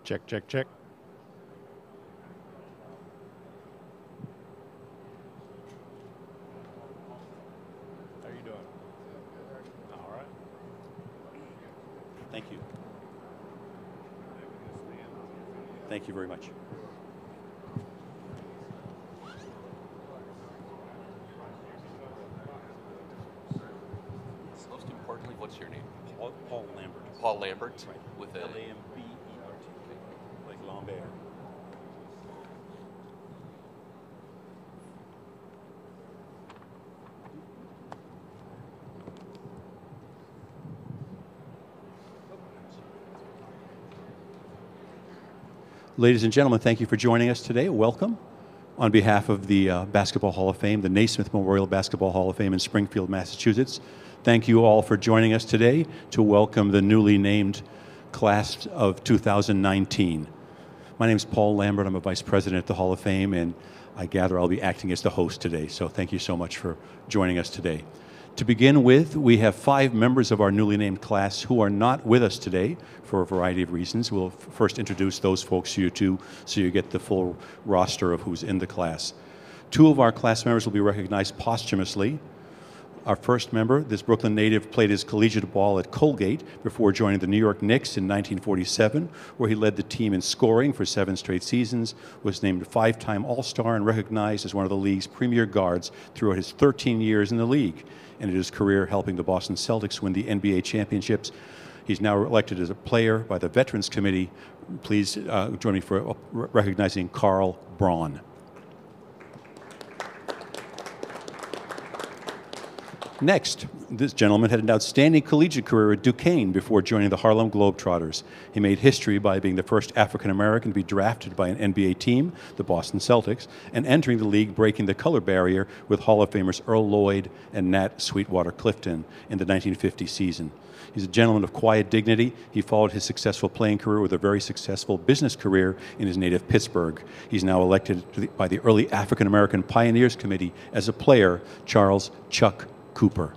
Check, check, check. How are you doing? All right. Thank you. Thank you very much. Most importantly, what's your name? Paul Lambert. Paul Lambert, Right. with a Lambert, like Lambert. Ladies and gentlemen, thank you for joining us today. Welcome. On behalf of the Basketball Hall of Fame, the Naismith Memorial Basketball Hall of Fame in Springfield, Massachusetts, thank you all for joining us today to welcome the newly named class of 2019. My name is Paul Lambert. I'm a vice president at the Hall of Fame, and I gather I'll be acting as the host today. So thank you so much for joining us today. To begin with, we have 5 members of our newly named class who are not with us today for a variety of reasons. We'll first introduce those folks to you too, so you get the full roster of who's in the class. 2 of our class members will be recognized posthumously. Our first member, this Brooklyn native, played his collegiate ball at Colgate before joining the New York Knicks in 1947, where he led the team in scoring for 7 straight seasons, was named a 5-time All-Star and recognized as one of the league's premier guards throughout his 13 years in the league, ended his career helping the Boston Celtics win the NBA championships. He's now elected as a player by the Veterans Committee. Please join me for recognizing Carl Braun. Next, this gentleman had an outstanding collegiate career at Duquesne before joining the Harlem Globetrotters. He made history by being the first African-American to be drafted by an NBA team, the Boston Celtics, and entering the league breaking the color barrier with Hall of Famers Earl Lloyd and Nat Sweetwater Clifton in the 1950 season. He's a gentleman of quiet dignity. He followed his successful playing career with a very successful business career in his native Pittsburgh. He's now elected by the early African-American Pioneers Committee as a player, Charles Chuck Cooper.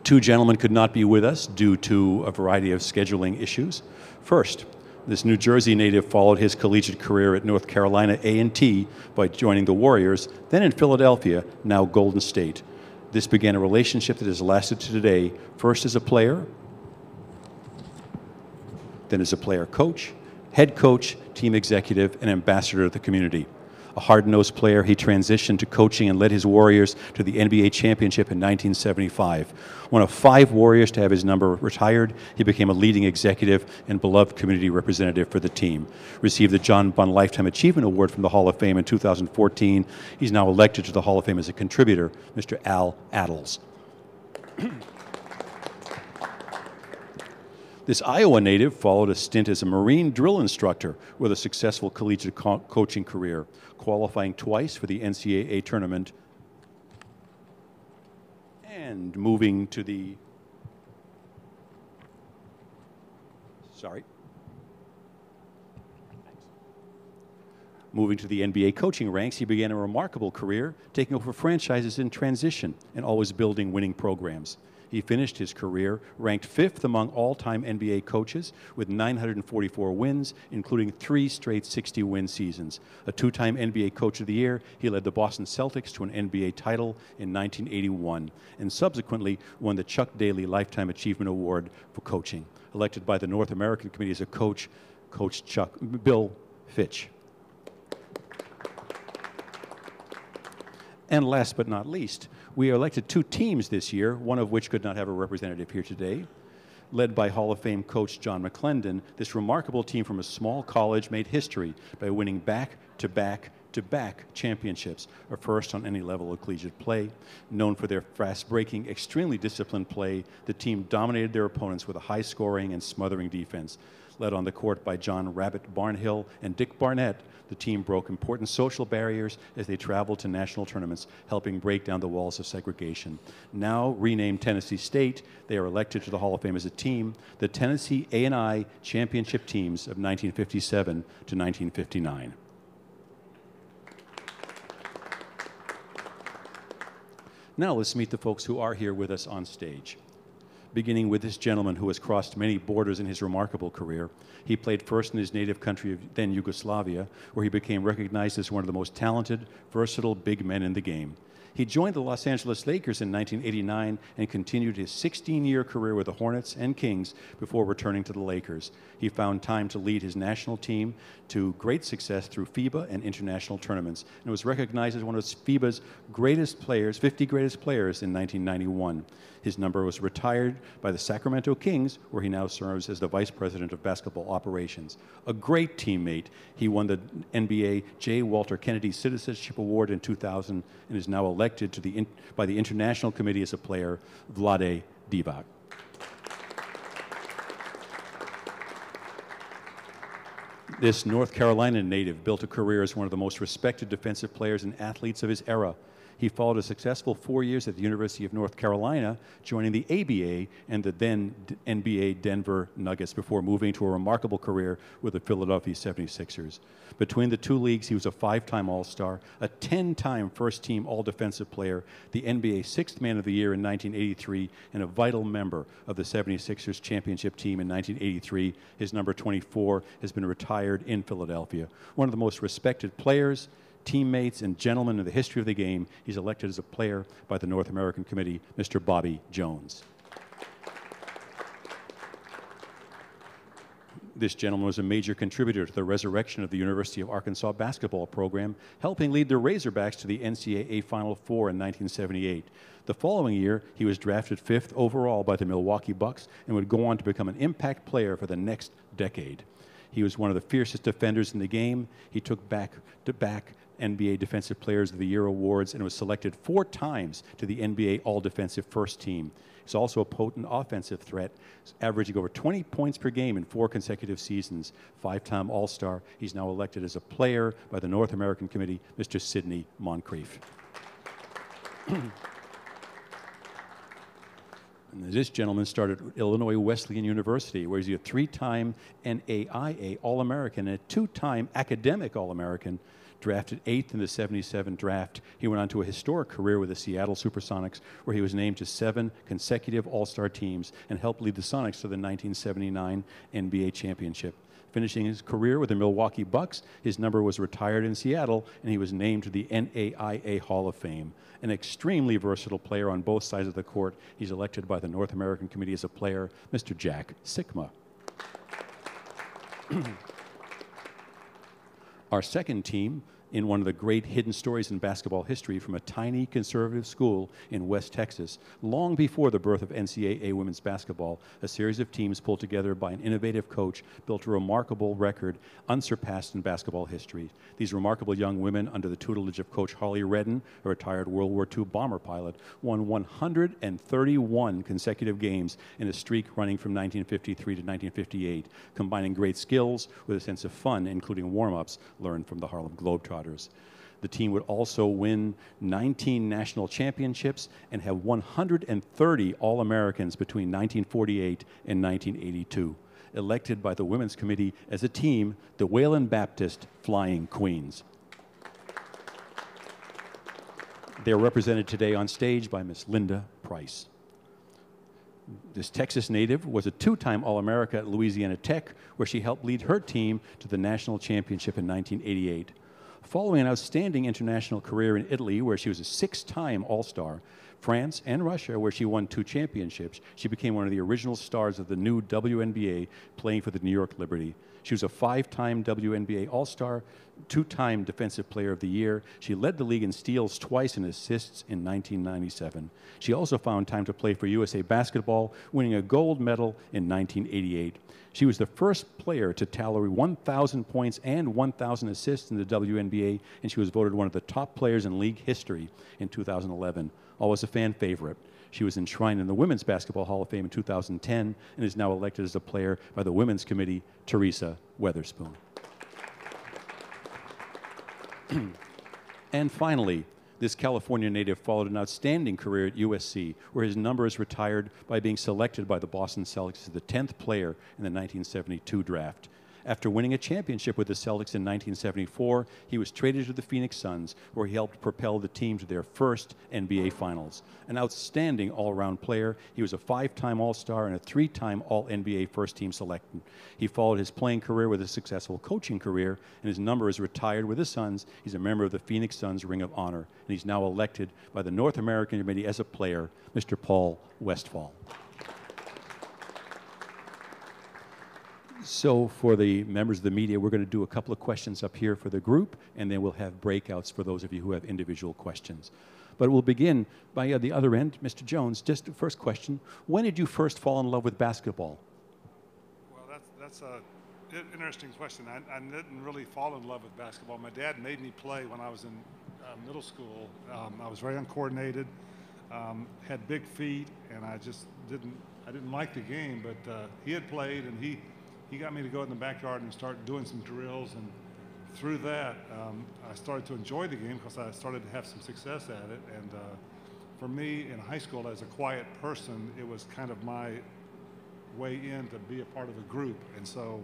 2 gentlemen could not be with us due to a variety of scheduling issues. First, This New Jersey native followed his collegiate career at North Carolina A&T by joining the Warriors, then in Philadelphia, now Golden State. This began a relationship that has lasted to today, first as a player, then as a player coach, head coach, team executive, and ambassador of the community. A hard-nosed player, he transitioned to coaching and led his Warriors to the NBA championship in 1975. One of 5 Warriors to have his number retired, he became a leading executive and beloved community representative for the team. Received the John Bunn Lifetime Achievement Award from the Hall of Fame in 2014. He's now elected to the Hall of Fame as a contributor, Mr. Al Attles. This Iowa native followed a stint as a Marine drill instructor with a successful collegiate coaching career, qualifying twice for the NCAA tournament and moving to the NBA coaching ranks. He began a remarkable career, taking over franchises in transition and always building winning programs. He finished his career ranked 5th among all-time NBA coaches with 944 wins, including 3 straight 60-win seasons. A 2-time NBA Coach of the Year, he led the Boston Celtics to an NBA title in 1981 and subsequently won the Chuck Daly Lifetime Achievement Award for coaching. Elected by the North American Committee as a coach, Coach Bill Fitch. And last but not least, we elected 2 teams this year, one of which could not have a representative here today. Led by Hall of Fame coach John McClendon, this remarkable team from a small college made history by winning back-to-back championships, a first on any level of collegiate play. Known for their fast-breaking, extremely disciplined play, the team dominated their opponents with a high-scoring and smothering defense. Led on the court by John Rabbit Barnhill and Dick Barnett, the team broke important social barriers as they traveled to national tournaments, helping break down the walls of segregation. Now renamed Tennessee State, they are elected to the Hall of Fame as a team, the Tennessee A&I championship teams of 1957 to 1959. Now let's meet the folks who are here with us on stage. Beginning with this gentleman who has crossed many borders in his remarkable career. He played first in his native country of then Yugoslavia, where he became recognized as one of the most talented, versatile big men in the game. He joined the Los Angeles Lakers in 1989 and continued his 16-year career with the Hornets and Kings before returning to the Lakers. He found time to lead his national team to great success through FIBA and international tournaments, and was recognized as one of FIBA's greatest players, 50 greatest players in 1991. His number was retired by the Sacramento Kings, where he now serves as the Vice President of Basketball Operations. A great teammate, he won the NBA J. Walter Kennedy Citizenship Award in 2000 and is now elected to by the International Committee as a player, Vlade Divac. This North Carolina native built a career as one of the most respected defensive players and athletes of his era. He followed a successful 4 years at the University of North Carolina, joining the ABA and the then NBA Denver Nuggets before moving to a remarkable career with the Philadelphia 76ers. Between the 2 leagues, he was a 5-time All-Star, a 10-time first-team All-Defensive Player, the NBA 6th Man of the Year in 1983, and a vital member of the 76ers championship team in 1983. His number 24 has been retired in Philadelphia. One of the most respected players, teammates, and gentlemen in the history of the game. He's elected as a player by the North American Committee, Mr. Bobby Jones. This gentleman was a major contributor to the resurrection of the University of Arkansas basketball program, helping lead the Razorbacks to the NCAA Final Four in 1978. The following year, he was drafted 5th overall by the Milwaukee Bucks and would go on to become an impact player for the next decade. He was one of the fiercest defenders in the game. He took back-to-back NBA Defensive Players of the Year awards and was selected 4 times to the NBA All-Defensive First Team. He's also a potent offensive threat, averaging over 20 points per game in 4 consecutive seasons. 5-time All-Star. He's now elected as a player by the North American Committee, Mr. Sidney Moncrief. And this gentleman started at Illinois Wesleyan University, where he's a 3-time NAIA All-American and a 2-time academic All-American. Drafted 8th in the 77 draft. He went on to a historic career with the Seattle Supersonics, where he was named to 7 consecutive All-Star teams and helped lead the Sonics to the 1979 NBA championship. Finishing his career with the Milwaukee Bucks, his number was retired in Seattle, and he was named to the NAIA Hall of Fame. An extremely versatile player on both sides of the court, he's elected by the North American Committee as a player, Mr. Jack Sikma. Our second team, in one of the great hidden stories in basketball history, from a tiny conservative school in West Texas, long before the birth of NCAA women's basketball, a series of teams pulled together by an innovative coach built a remarkable record unsurpassed in basketball history. These remarkable young women, under the tutelage of Coach Holly Redden, a retired World War II bomber pilot, won 131 consecutive games in a streak running from 1953 to 1958, combining great skills with a sense of fun, including warm-ups learned from the Harlem Globetrotters. The team would also win 19 national championships and have 130 All-Americans between 1948 and 1982. Elected by the Women's Committee as a team, the Wayland Baptist Flying Queens. They are represented today on stage by Miss Linda Price. This Texas native was a two-time All-America at Louisiana Tech, where she helped lead her team to the national championship in 1988. Following an outstanding international career in Italy, where she was a six-time All-Star, France, and Russia, where she won 2 championships, she became one of the original stars of the new WNBA, playing for the New York Liberty. She was a 5-time WNBA All-Star, 2-time Defensive Player of the Year. She led the league in steals twice and assists in 1997. She also found time to play for USA Basketball, winning a gold medal in 1988. She was the first player to tally 1,000 points and 1,000 assists in the WNBA, and she was voted one of the top players in league history in 2011. Always a fan favorite. She was enshrined in the Women's Basketball Hall of Fame in 2010 and is now elected as a player by the Women's Committee, Teresa Weatherspoon. And finally, this California native followed an outstanding career at USC, where his number is retired by being selected by the Boston Celtics as the 10th player in the 1972 draft. After winning a championship with the Celtics in 1974, he was traded to the Phoenix Suns, where he helped propel the team to their first NBA Finals. An outstanding all-around player, he was a 5-time All-Star and a 3-time All-NBA first-team selection. He followed his playing career with a successful coaching career, and his number is retired with the Suns. He's a member of the Phoenix Suns Ring of Honor, and he's now elected by the North American Committee as a player, Mr. Paul Westphal. So for the members of the media, we're going to do a couple of questions up here for the group, and then we'll have breakouts for those of you who have individual questions. But we'll begin by the other end. Mr. Jones, just the first question. When did you first fall in love with basketball? Well, that's an interesting question. I didn't really fall in love with basketball. My dad made me play when I was in middle school. I was very uncoordinated, had big feet, and I didn't like the game, but he had played, and he got me to go in the backyard and start doing some drills, and through that, I started to enjoy the game because I started to have some success at it. And for me, in high school, as a quiet person, it was kind of my way in to be a part of a group. And so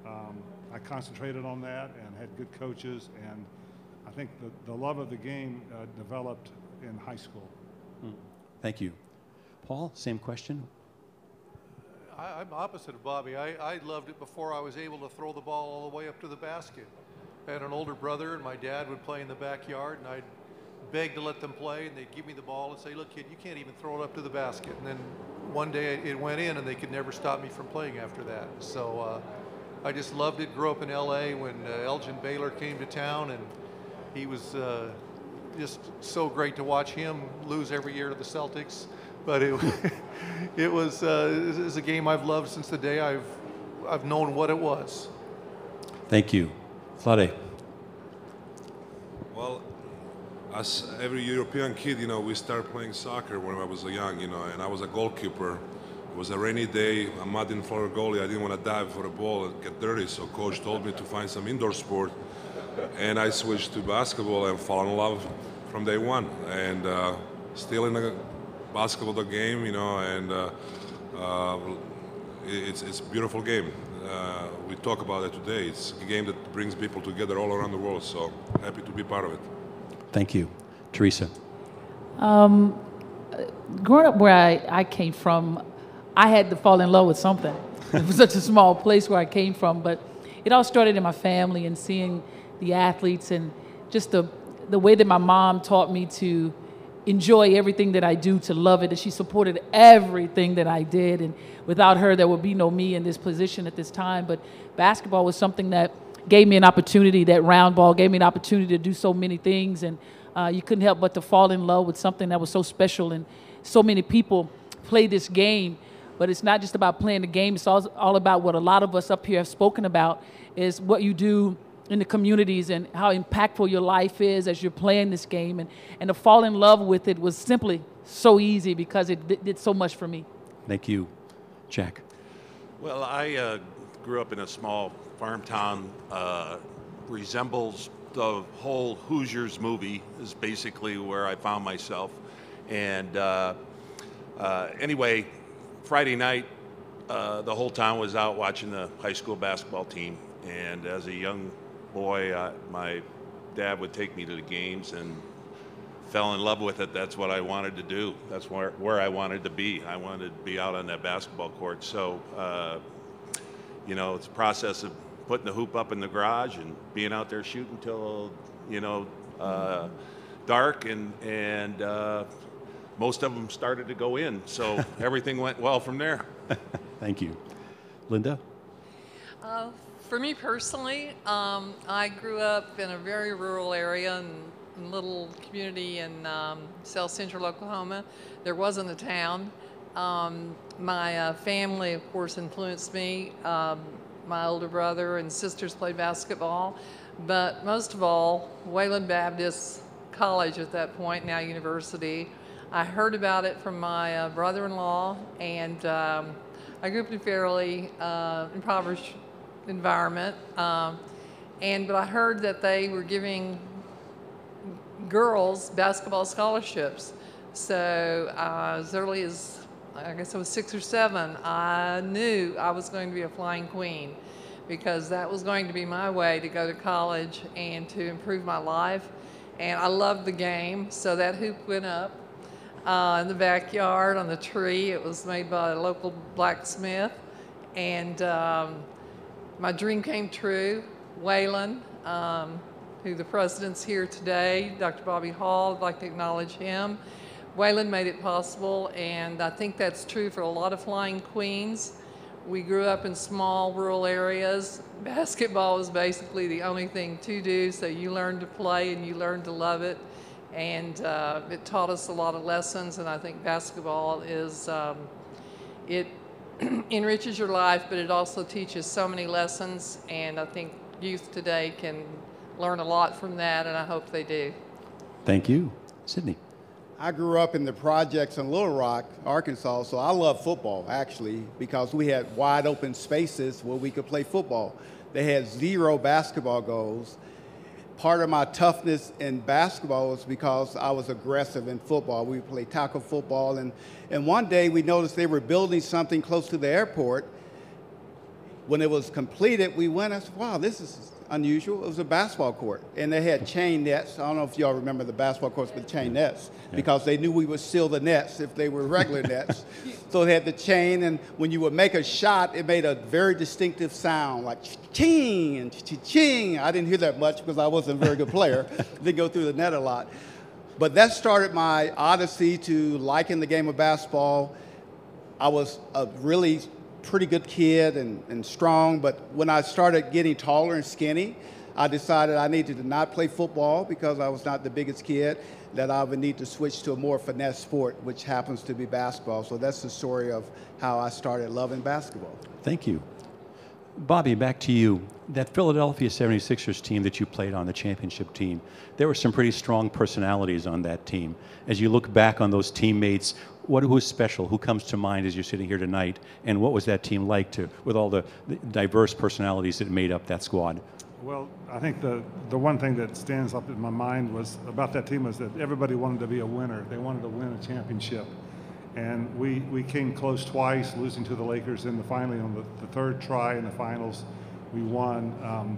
I concentrated on that and had good coaches, and I think the love of the game developed in high school. Thank you. Paul, same question. I'm opposite of Bobby. I loved it before I was able to throw the ball all the way up to the basket. I had an older brother, and my dad would play in the backyard, and I'd beg to let them play, and they'd give me the ball and say, look, kid, you can't even throw it up to the basket. And then one day it went in, and they could never stop me from playing after that. So I just loved it. Grew up in L.A. when Elgin Baylor came to town, and he was just so great to watch him lose every year to the Celtics. But it was a game I've loved since the day I've known what it was. Thank you. Vlade. Well, as every European kid, we start playing soccer when I was young, and I was a goalkeeper. It was a rainy day, a mud in floor goalie. I didn't want to dive for the ball and get dirty, so coach told me to find some indoor sport, and I switched to basketball and fell in love from day one. And still in the basketball game, and it's a beautiful game. We talk about it today. It's a game that brings people together all around the world, so happy to be part of it. Thank you. Teresa. Growing up where I came from, I had to fall in love with something. It was such a small place where I came from, but it all started in my family and seeing the athletes and just the way that my mom taught me to enjoy everything that I do, to love it, and she supported everything that I did, and without her there would be no me in this position at this time. But basketball was something that gave me an opportunity, that round ball gave me an opportunity to do so many things, and you couldn't help but to fall in love with something that was so special. And so many people play this game, but it's not just about playing the game, it's all about what a lot of us up here have spoken about, is what you do in the communities and how impactful your life is as you're playing this game. And to fall in love with it was simply so easy because it did so much for me. Thank you. Jack. Well, I grew up in a small farm town, resembles the whole Hoosiers movie is basically where I found myself. And anyway, Friday night, the whole town was out watching the high school basketball team. And as a young boy, my dad would take me to the games and fell in love with it. That's what I wanted to do. That's where I wanted to be. I wanted to be out on that basketball court. So, you know, it's a process of putting the hoop up in the garage and being out there shooting till, you know, dark, and most of them started to go in. So everything went well from there. Thank you. Linda? For me personally, I grew up in a very rural area in a little community in South Central Oklahoma. There wasn't a town. My family, of course, influenced me. My older brother and sisters played basketball, but most of all, Wayland Baptist College at that point, now university. I heard about it from my brother-in-law, and I grew up in a fairly impoverished environment, but I heard that they were giving girls basketball scholarships. So as early as, I guess I was 6 or 7, I knew I was going to be a flying queen, because that was going to be my way to go to college and to improve my life. And I loved the game, so that hoop went up in the backyard on the tree. It was made by a local blacksmith, and my dream came true. Wayland, who the president's here today, Dr. Bobby Hall, I'd like to acknowledge him. Wayland made it possible, and I think that's true for a lot of flying queens. We grew up in small rural areas. Basketball was basically the only thing to do, so you learned to play and you learned to love it, and it taught us a lot of lessons. And I think basketball is, it enriches your life, but it also teaches so many lessons, and I think youth today can learn a lot from that, and I hope they do. Thank you. Sydney. I grew up in the projects in Little Rock, Arkansas, so I love football, actually, because we had wide open spaces where we could play football. They had 0 basketball goals. Part of my toughness in basketball was because I was aggressive in football. We played tackle football, and one day we noticed they were building something close to the airport. When it was completed, we went and said, wow, this is unusual. It was a basketball court, and they had chain nets. I don't know if y'all remember the basketball courts with chain nets, because they knew we would seal the nets if they were regular nets. So they had the chain, and when you would make a shot, it made a very distinctive sound, like ching and ching. I didn't hear that much because I wasn't a very good player. Didn't go through the net a lot. But that started my odyssey to liking the game of basketball. I was a really pretty good kid and strong, but when I started getting taller and skinny, I decided I needed to not play football because I was not the biggest kid, that I would need to switch to a more finesse sport, which happens to be basketball. So that's the story of how I started loving basketball. Thank you. Bobby, back to you. That Philadelphia 76ers team that you played on, the championship team, there were some pretty strong personalities on that team. As you look back on those teammates, who's special? Who comes to mind as you're sitting here tonight? And what was that team like with all the diverse personalities that made up that squad? Well, I think the one thing that stands up in my mind was about that team was that everybody wanted to be a winner. They wanted to win a championship. And we came close twice, losing to the Lakers, and finally on the third try in the finals, we won.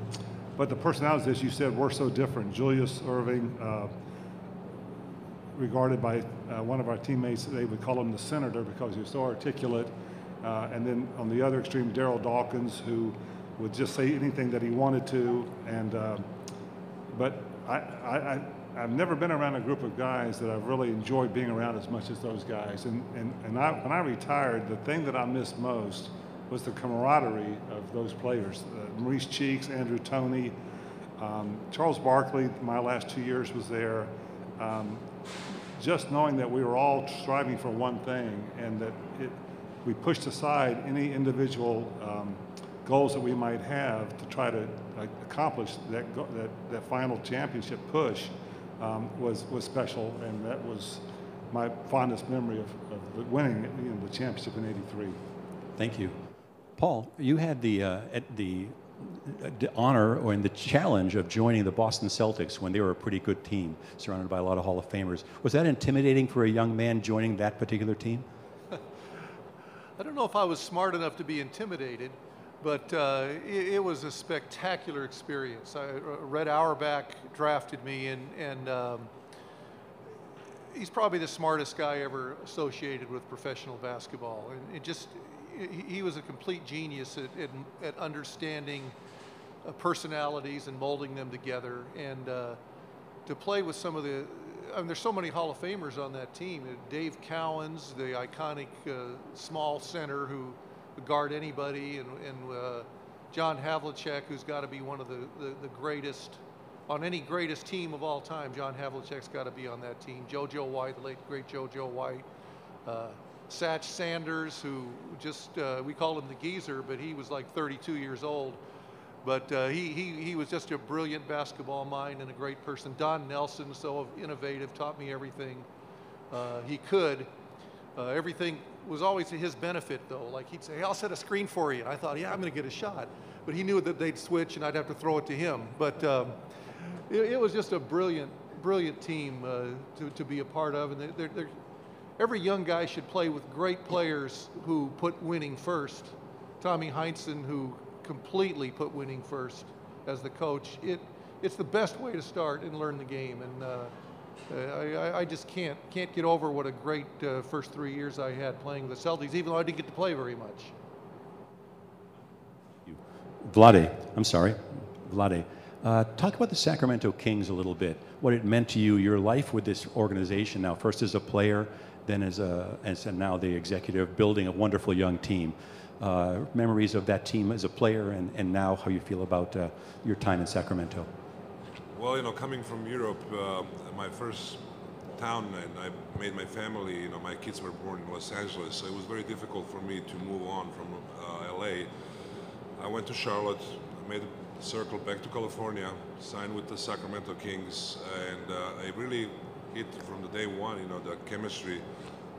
But the personalities, as you said, were so different. Julius Erving, regarded by one of our teammates, they would call him the senator because he was so articulate. And then on the other extreme, Daryl Dawkins, who would just say anything that he wanted to. And but I've never been around a group of guys that I've really enjoyed being around as much as those guys. And when I retired, the thing that I missed most was the camaraderie of those players. Maurice Cheeks, Andrew Toney, Charles Barkley, my last 2 years was there. Just knowing that we were all striving for one thing, and that we pushed aside any individual goals that we might have to try to accomplish that final championship push was special, and that was my fondest memory of winning the championship in '83. Thank you. Paul, you had the honor or the challenge of joining the Boston Celtics when they were a pretty good team, surrounded by a lot of Hall of Famers. Was that intimidating for a young man joining that particular team? I don't know if I was smart enough to be intimidated, but it was a spectacular experience. Red Auerbach drafted me, and he's probably the smartest guy ever associated with professional basketball. And he was a complete genius at understanding personalities and molding them together. And to play with some of there's so many Hall of Famers on that team. Dave Cowens, the iconic small center who would guard anybody, and John Havlicek, who's got to be one of the greatest, on any greatest team of all time. John Havlicek's got to be on that team. JoJo White, the late great JoJo White. Satch Sanders, who just, we called him the geezer, but he was like 32 years old. But he was just a brilliant basketball mind and a great person. Don Nelson, so innovative, taught me everything he could. Everything was always to his benefit, though. Like he'd say, hey, I'll set a screen for you. And I thought, yeah, I'm going to get a shot. But he knew that they'd switch and I'd have to throw it to him. But it was just a brilliant team to be a part of. And every young guy should play with great players who put winning first. Tommy Heinsohn, who completely put winning first as the coach. It's the best way to start and learn the game. And I just can't get over what a great first 3 years I had playing with the Celtics, even though I didn't get to play very much. Vlade, talk about the Sacramento Kings a little bit. What it meant to you, your life with this organization now, first as a player, then as now the executive, building a wonderful young team. Memories of that team as a player, and now how you feel about your time in Sacramento. Well, coming from Europe, my first town, and I made my family, my kids were born in Los Angeles, so it was very difficult for me to move on from LA. I went to Charlotte, made a circle back to California, signed with the Sacramento Kings, and I really hit from the day one, the chemistry,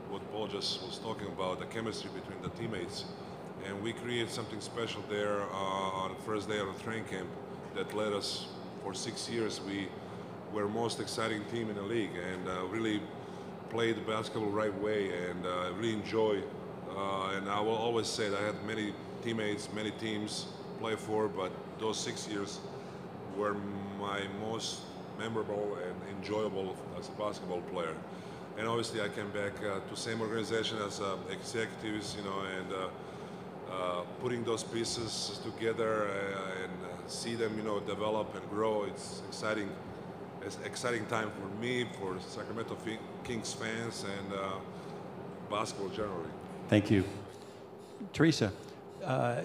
what Paul just was talking about, the chemistry between the teammates. And we created something special there on the first day of the training camp that led us for 6 years. We were most exciting team in the league, and really played the basketball the right way, and really enjoy. And I will always say that I had many teammates, many teams to play for, but those 6 years were my most memorable and enjoyable as a basketball player. And obviously I came back to the same organization as executives, and putting those pieces together and see them, develop and grow. It's exciting time for me, for Sacramento Kings fans, and basketball generally. Thank you. Teresa,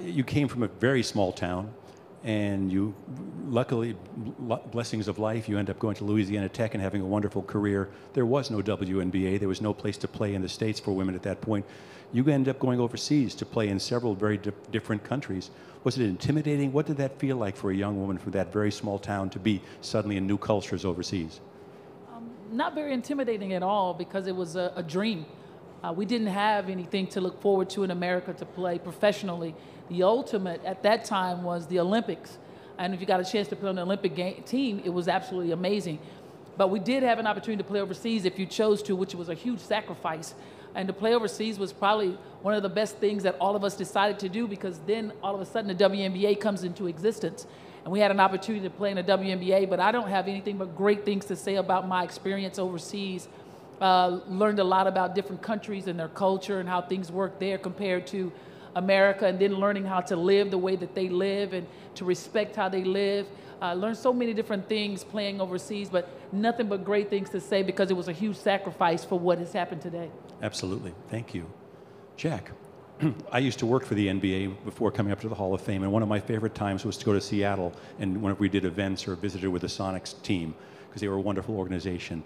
you came from a very small town, and you, luckily, blessings of life, you end up going to Louisiana Tech and having a wonderful career. There was no WNBA. There was no place to play in the States for women at that point. You end up going overseas to play in several very different countries. Was it intimidating? What did that feel like for a young woman from that very small town to be suddenly in new cultures overseas? Not very intimidating at all, because it was a dream. We didn't have anything to look forward to in America to play professionally. The ultimate at that time was the Olympics. And if you got a chance to play on the Olympic team, it was absolutely amazing. But we did have an opportunity to play overseas if you chose to, which was a huge sacrifice. And to play overseas was probably one of the best things that all of us decided to do, because then all of a sudden the WNBA comes into existence. And we had an opportunity to play in the WNBA, but I don't have anything but great things to say about my experience overseas. Learned a lot about different countries and their culture and how things work there compared to America, and then learning how to live the way that they live and to respect how they live. Learned so many different things playing overseas, but nothing but great things to say because it was a huge sacrifice for what has happened today. Absolutely. Thank you. Jack, I used to work for the NBA before coming up to the Hall of Fame, and one of my favorite times was to go to Seattle and whenever we did events or visited with the Sonics team, because they were a wonderful organization.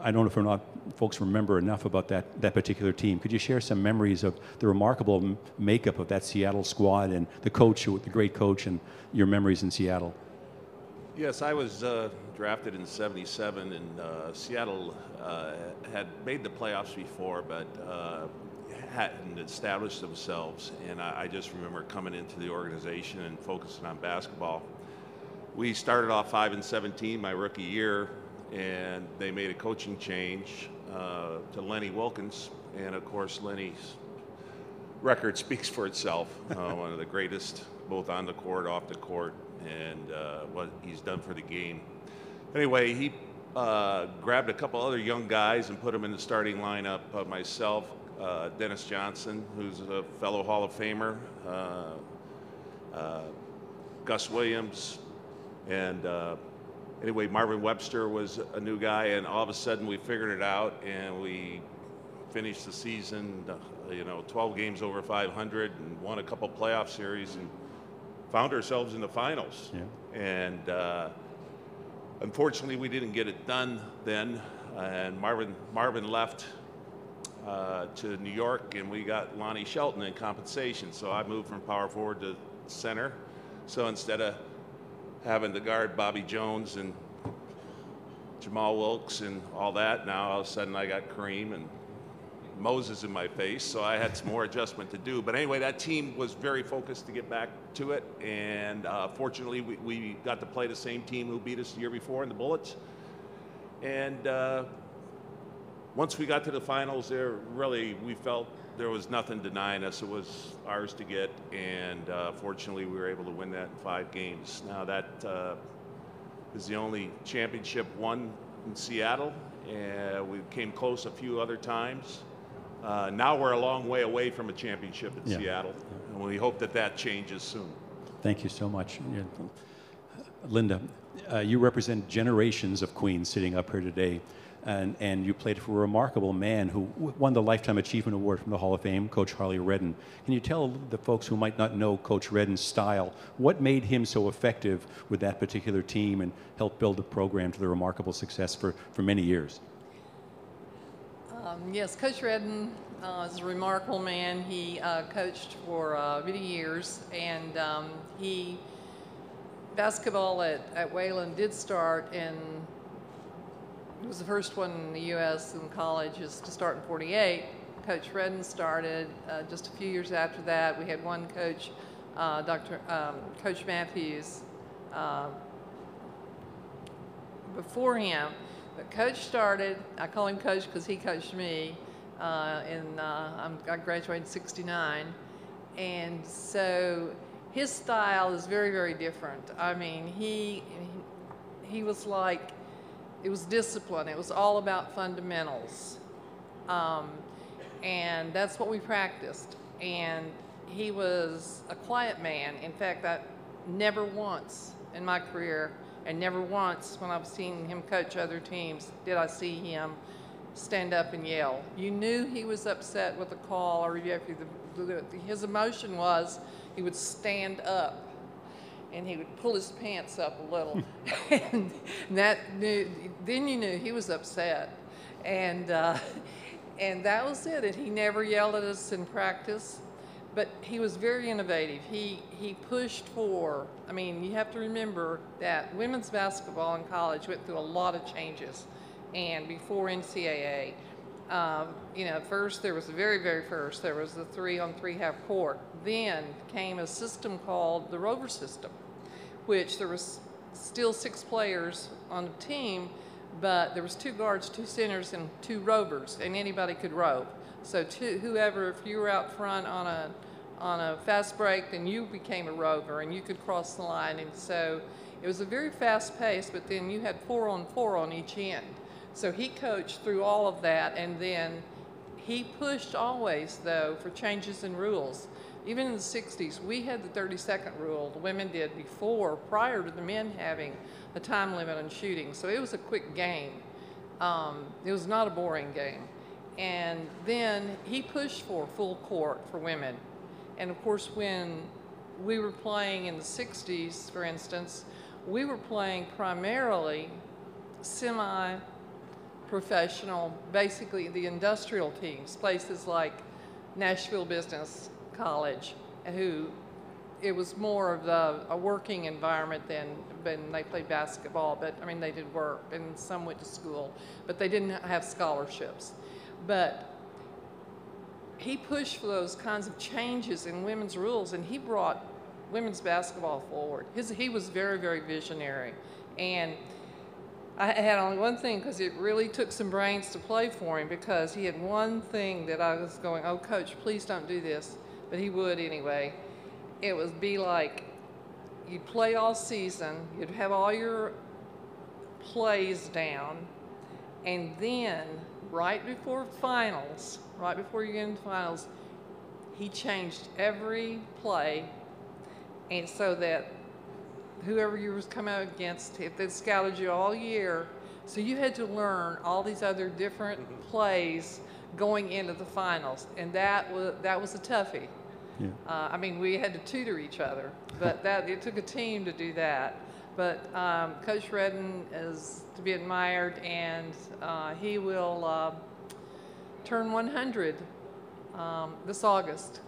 I don't know if or not folks remember enough about that particular team. Could you share some memories of the remarkable makeup of that Seattle squad and the coach, the great coach, and your memories in Seattle? Yes, I was drafted in '77, and Seattle had made the playoffs before, but hadn't established themselves. And I just remember coming into the organization and focusing on basketball. We started off 5-17 my rookie year, and they made a coaching change to Lenny Wilkins, and of course Lenny's record speaks for itself. One of the greatest, both on the court, off the court, and what he's done for the game. Anyway, he grabbed a couple other young guys and put them in the starting lineup. Myself, Dennis Johnson, who's a fellow Hall of Famer, Gus Williams, and anyway, Marvin Webster was a new guy, and all of a sudden we figured it out, and we finished the season, 12 games over 500, and won a couple playoff series, and found ourselves in the finals. Yeah. And unfortunately, we didn't get it done then, and Marvin left to New York, and we got Lonnie Shelton in compensation. So I moved from power forward to center. So instead of having to guard Bobby Jones and Jamal Wilkes and all that, now all of a sudden I got Kareem and Moses in my face, so I had some more adjustment to do. But anyway, that team was very focused to get back to it, and fortunately we got to play the same team who beat us the year before in the Bullets. And once we got to the finals, we felt there was nothing denying us. It was ours to get, and fortunately we were able to win that in 5 games. Now that is the only championship won in Seattle, and we came close a few other times. Now we're a long way away from a championship in Seattle, and we hope that changes soon. Thank you so much. Yeah. Linda, you represent generations of Queens sitting up here today, and you played for a remarkable man who won the Lifetime Achievement Award from the Hall of Fame, Coach Harley Redden. Can you tell the folks who might not know Coach Redden's style, what made him so effective with that particular team and helped build the program to the remarkable success for many years? Yes, Coach Redden is a remarkable man. He coached for many years, and basketball at Wayland did start in, it was the first one in the U.S. in colleges to start in '48. Coach Redden started just a few years after that. We had one coach, Coach Matthews, before him. But Coach started, I call him Coach because he coached me, I graduated in '69, and so his style is very, very different. I mean, he was like, it was discipline. It was all about fundamentals, and that's what we practiced. And he was a quiet man. In fact, I never once in my career, and never once when I've seen him coach other teams, did I see him stand up and yell. You knew he was upset with a call, or his emotion was he would stand up and he would pull his pants up a little. And then you knew he was upset. And that was it. And he never yelled at us in practice. But he was very innovative. He pushed for, I mean, you have to remember that women's basketball in college went through a lot of changes. And before NCAA, first there was the very, very first, there was the 3-on-3 half court. Then came a system called the Rover system, which there was still 6 players on the team, but there was 2 guards, 2 centers, and 2 rovers, and anybody could rove. So whoever, if you were out front on a fast break, then you became a rover and you could cross the line. And so it was a very fast pace, but then you had 4-on-4 on each end. So he coached through all of that, and then he pushed always, though, for changes in rules. even in the 60s, we had the 30-second rule. The women did prior to the men having a time limit on shooting. So it was a quick game. It was not a boring game. And then he pushed for full court for women. And of course, when we were playing in the 60s, for instance, we were playing primarily semi-professional, basically the industrial teams, places like Nashville Business College, it was more of a working environment than they played basketball, but I mean, they did work and some went to school, but they didn't have scholarships. But he pushed for those kinds of changes in women's rules, and he brought women's basketball forward. He was very, very visionary. And I had only one thing, because it really took some brains to play for him, because he had one thing that I was going, oh, Coach, please don't do this. But he would anyway. It would be like you'd play all season, you'd have all your plays down, and then right before you get into finals, he changed every play, and so that whoever you was coming out against, if they scouted you all year, so you had to learn all these other different plays going into the finals, and that was a toughie. Yeah. I mean, we had to tutor each other, but it took a team to do that. But Coach Redden is to be admired, and he will turn 100 this August.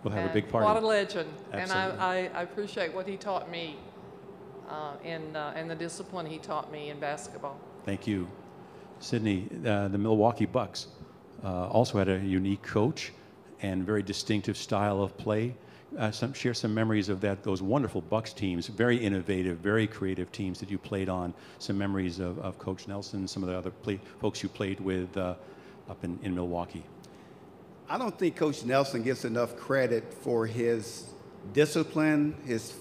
We'll have a big party. What a legend. Absolutely. And I appreciate what he taught me and the discipline he taught me in basketball. Thank you. Sydney, the Milwaukee Bucks also had a unique coach and very distinctive style of play. Share some memories of those wonderful Bucks teams, very innovative, very creative teams that you played on. Some memories of Coach Nelson, some of the other folks you played with up in Milwaukee. I don't think Coach Nelson gets enough credit for his discipline, his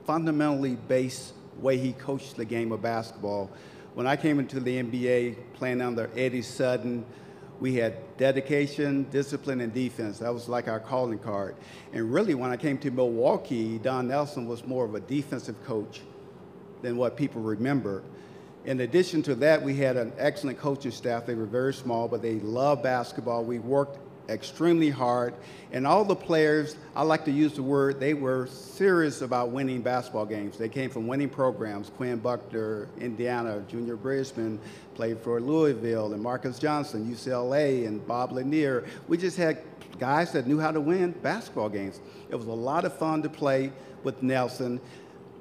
fundamentally based way he coached the game of basketball. When I came into the NBA playing under Eddie Sutton, we had dedication, discipline, and defense. That was like our calling card. And really, when I came to Milwaukee, Don Nelson was more of a defensive coach than what people remember. In addition to that, we had an excellent coaching staff. They were very small, but they loved basketball. We worked extremely hard. And all the players, I like to use the word, they were serious about winning basketball games. They came from winning programs. Quinn Buckner, Indiana, Junior Bridgman played for Louisville, and Marcus Johnson, UCLA, and Bob Lanier. We just had guys that knew how to win basketball games. It was a lot of fun to play with Nelson.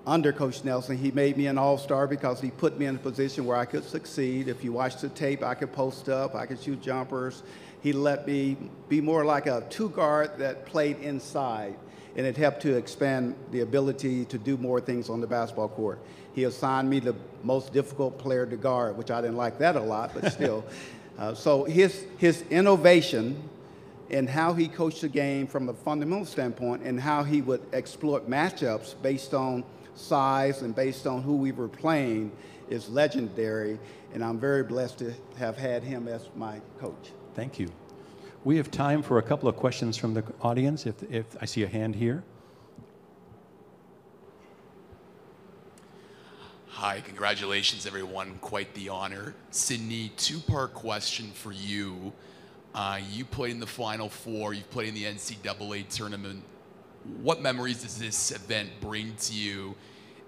Under Coach Nelson, he made me an all-star because he put me in a position where I could succeed. If you watch the tape, I could post up, I could shoot jumpers. He let me be more like a two-guard that played inside, and it helped to expand the ability to do more things on the basketball court. He assigned me the most difficult player to guard, which I didn't like that a lot, but still. So his innovation and how he coached the game from a fundamental standpoint, and how he would exploit matchups based on size and based on who we were playing is legendary, and I'm very blessed to have had him as my coach. Thank you. We have time for a couple of questions from the audience, if I see a hand here. Hi, congratulations everyone, quite the honor. Sydney, two-part question for you. You played in the Final Four, you've played in the NCAA tournament. What memories does this event bring to you?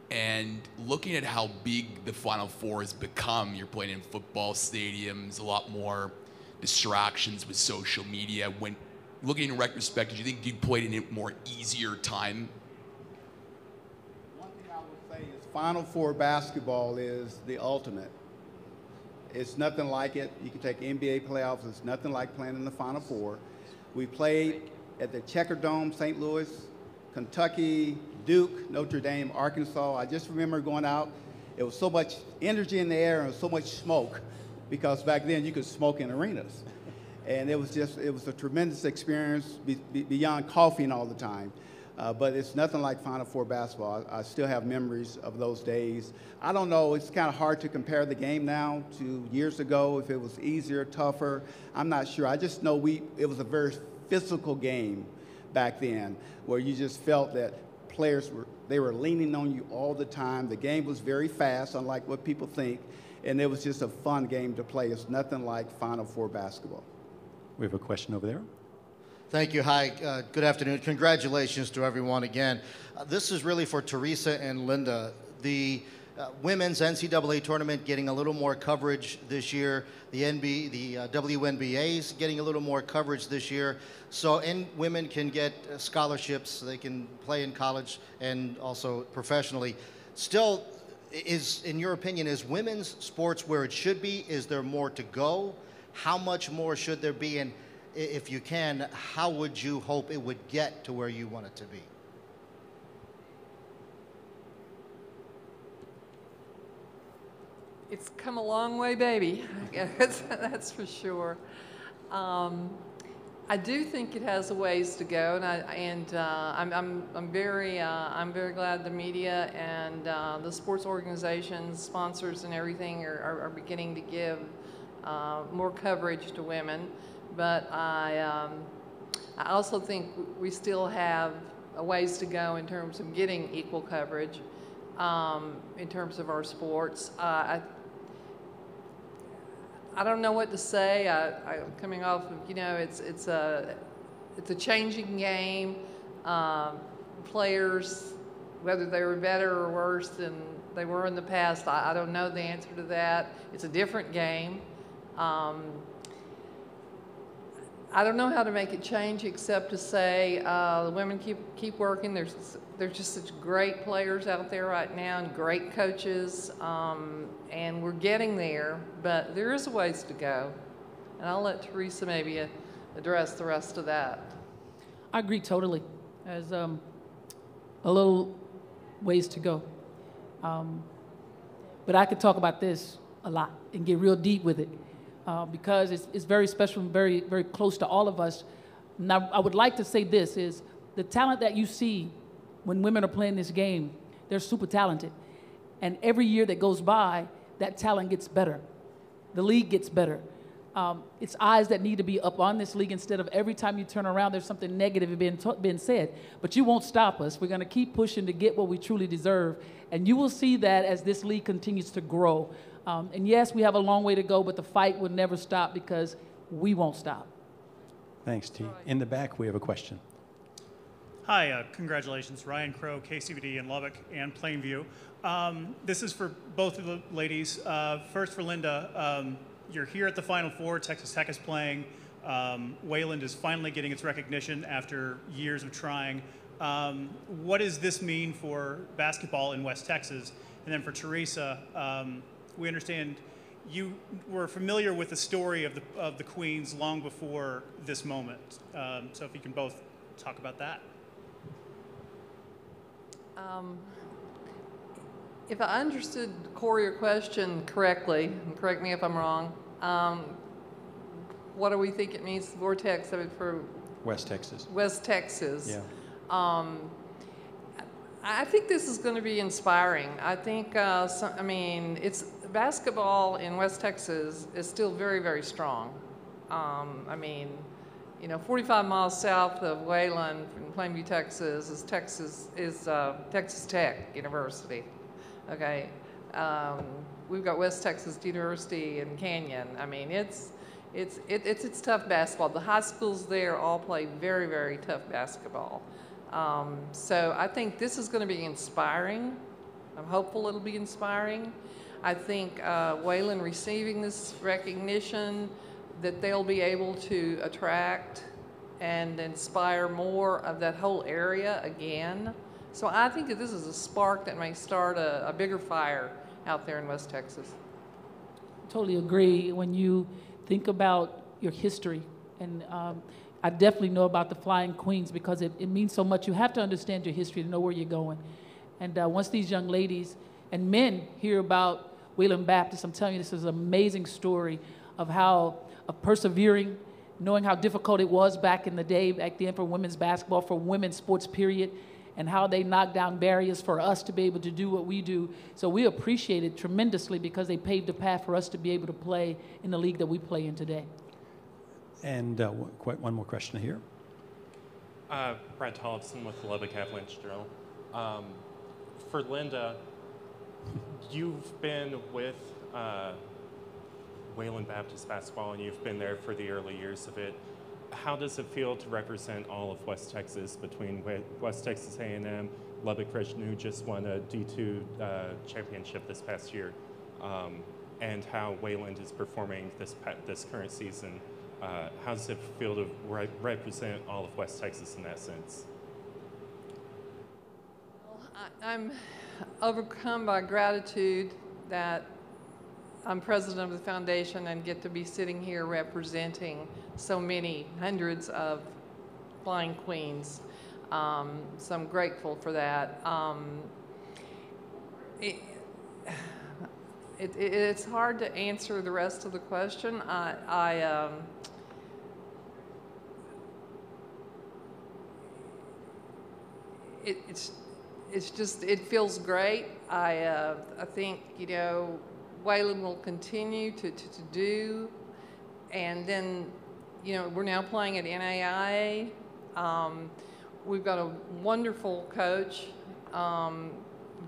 And looking at how big the Final Four has become, you're playing in football stadiums, a lot more distractions with social media. When looking in retrospect, do you think you played in a more easier time? One thing I would say is Final Four basketball is the ultimate. It's nothing like it. You can take NBA playoffs. It's nothing like playing in the Final Four. We played at the Checker Dome, St. Louis, Kentucky, Duke, Notre Dame, Arkansas. I just remember going out. It was so much energy in the air and so much smoke, because back then you could smoke in arenas. And it was a tremendous experience beyond coughing all the time. But it's nothing like Final Four basketball. I still have memories of those days. I don't know, it's kind of hard to compare the game now to years ago, if it was easier, tougher. I'm not sure. I just know it was a very physical game. back then, where you just felt that players were leaning on you all the time. The game was very fast, unlike what people think, and it was just a fun game to play. It's nothing like Final Four basketball. We have a question over there. Thank you. Hi. Good afternoon. Congratulations to everyone again. This is really for Teresa and Linda. The women's NCAA tournament getting a little more coverage this year. The WNBA is getting a little more coverage this year. So women can get scholarships. They can play in college and also professionally. Still, in your opinion, is women's sports where it should be? Is there more to go? How much more should there be? And if you can, how would you hope it would get to where you want it to be? It's come a long way, baby. That's for sure. I do think it has a ways to go, and I'm very glad the media and the sports organizations, sponsors, and everything are beginning to give more coverage to women. But I also think we still have a ways to go in terms of getting equal coverage in terms of our sports. I don't know what to say. I'm coming off of, it's a changing game. Players, whether they were better or worse than they were in the past, I don't know the answer to that. It's a different game. I don't know how to make it change except to say the women keep working. There's just such great players out there right now and great coaches, and we're getting there, but there is a ways to go. And I'll let Teresa maybe address the rest of that. I agree totally. There's a little ways to go. But I could talk about this a lot and get real deep with it. Because it's very special and very, very close to all of us. Now, I would like to say this is the talent that you see when women are playing this game, they're super talented. And every year that goes by, that talent gets better. The league gets better. It's eyes that need to be up on this league instead of every time you turn around, there's something negative being said. But you won't stop us. We're going to keep pushing to get what we truly deserve. And you will see that as this league continues to grow. And yes, we have a long way to go, but the fight will never stop because we won't stop. Thanks, T. In the back, we have a question. Hi, congratulations. Ryan Crow, KCVD in Lubbock and Plainview. This is for both of the ladies. First for Linda, you're here at the Final Four. Texas Tech is playing. Wayland is finally getting its recognition after years of trying. What does this mean for basketball in West Texas? And then for Teresa, we understand you were familiar with the story of the Queens long before this moment. So if you can both talk about that. If I understood the core of your question correctly, and correct me if I'm wrong, what do we think it means, the vortex of it for West Texas? West Texas. Yeah. I think this is going to be inspiring. I think, it's basketball in West Texas is still very, very strong. 45 miles south of Wayland in Plainview, Texas, is Texas Tech University. Okay, we've got West Texas University in Canyon. I mean, it's tough basketball. The high schools there all play very, very tough basketball. So I think this is going to be inspiring. I'm hopeful it'll be inspiring. I think Wayland receiving this recognition, that they'll be able to attract and inspire more of that whole area again. So I think that this is a spark that may start a bigger fire out there in West Texas. Totally agree. When you think about your history, and I definitely know about the Flying Queens because it means so much. You have to understand your history to know where you're going. And once these young ladies and men hear about Wayland Baptist, I'm telling you, this is an amazing story of how persevering, knowing how difficult it was back in the day, back then for women's basketball, for women's sports period, and how they knocked down barriers for us to be able to do what we do. So we appreciate it tremendously because they paved the path for us to be able to play in the league that we play in today. And one more question here. Brad Tollefson with the Lubbock Avalanche Journal. For Linda, you've been with Wayland Baptist basketball, and you've been there for the early years of it. How does it feel to represent all of West Texas between West Texas A&M, Lubbock Christian, who just won a D2 championship this past year, and how Wayland is performing this current season? How does it feel to represent all of West Texas in that sense? I'm overcome by gratitude that I'm president of the foundation and get to be sitting here representing so many hundreds of Flying Queens. So I'm grateful for that. It's hard to answer the rest of the question. It feels great. I think, you know, Wayland will continue to do, and then, you know, we're now playing at NAIA. We've got a wonderful coach,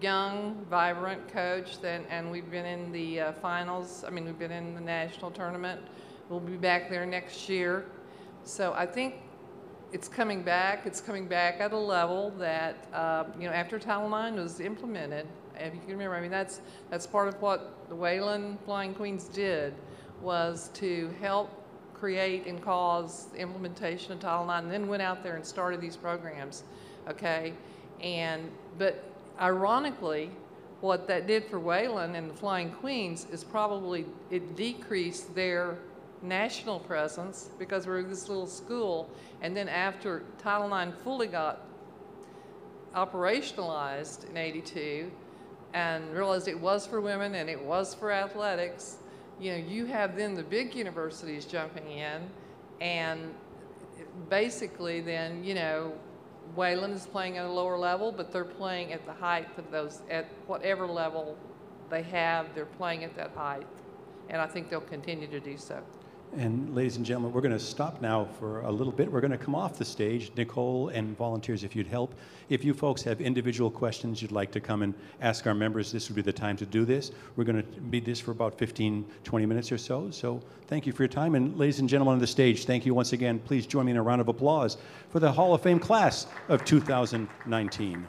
young, vibrant coach, and we've been in the finals. I mean, we've been in the national tournament. We'll be back there next year. So I think it's coming back. It's coming back at a level that, you know, after Title IX was implemented, if you can remember, I mean, that's part of what the Wayland Flying Queens did, was to help create and cause the implementation of Title IX, and then went out there and started these programs, okay? But ironically, what that did for Wayland and the Flying Queens is probably it decreased their national presence because we're this little school, and then after Title IX fully got operationalized in '82 and realized it was for women and it was for athletics, you know, you have then the big universities jumping in, and basically then, you know, Wayland is playing at a lower level, but they're playing at the height of those, at whatever level they have, they're playing at that height. And I think they'll continue to do so. And ladies and gentlemen, we're going to stop now for a little bit. We're going to come off the stage. Nicole and volunteers, if you'd help. If you folks have individual questions you'd like to come and ask our members, this would be the time to do this. We're going to be this for about 15, 20 minutes or so. So thank you for your time. And ladies and gentlemen on the stage, thank you once again. Please join me in a round of applause for the Hall of Fame class of 2019.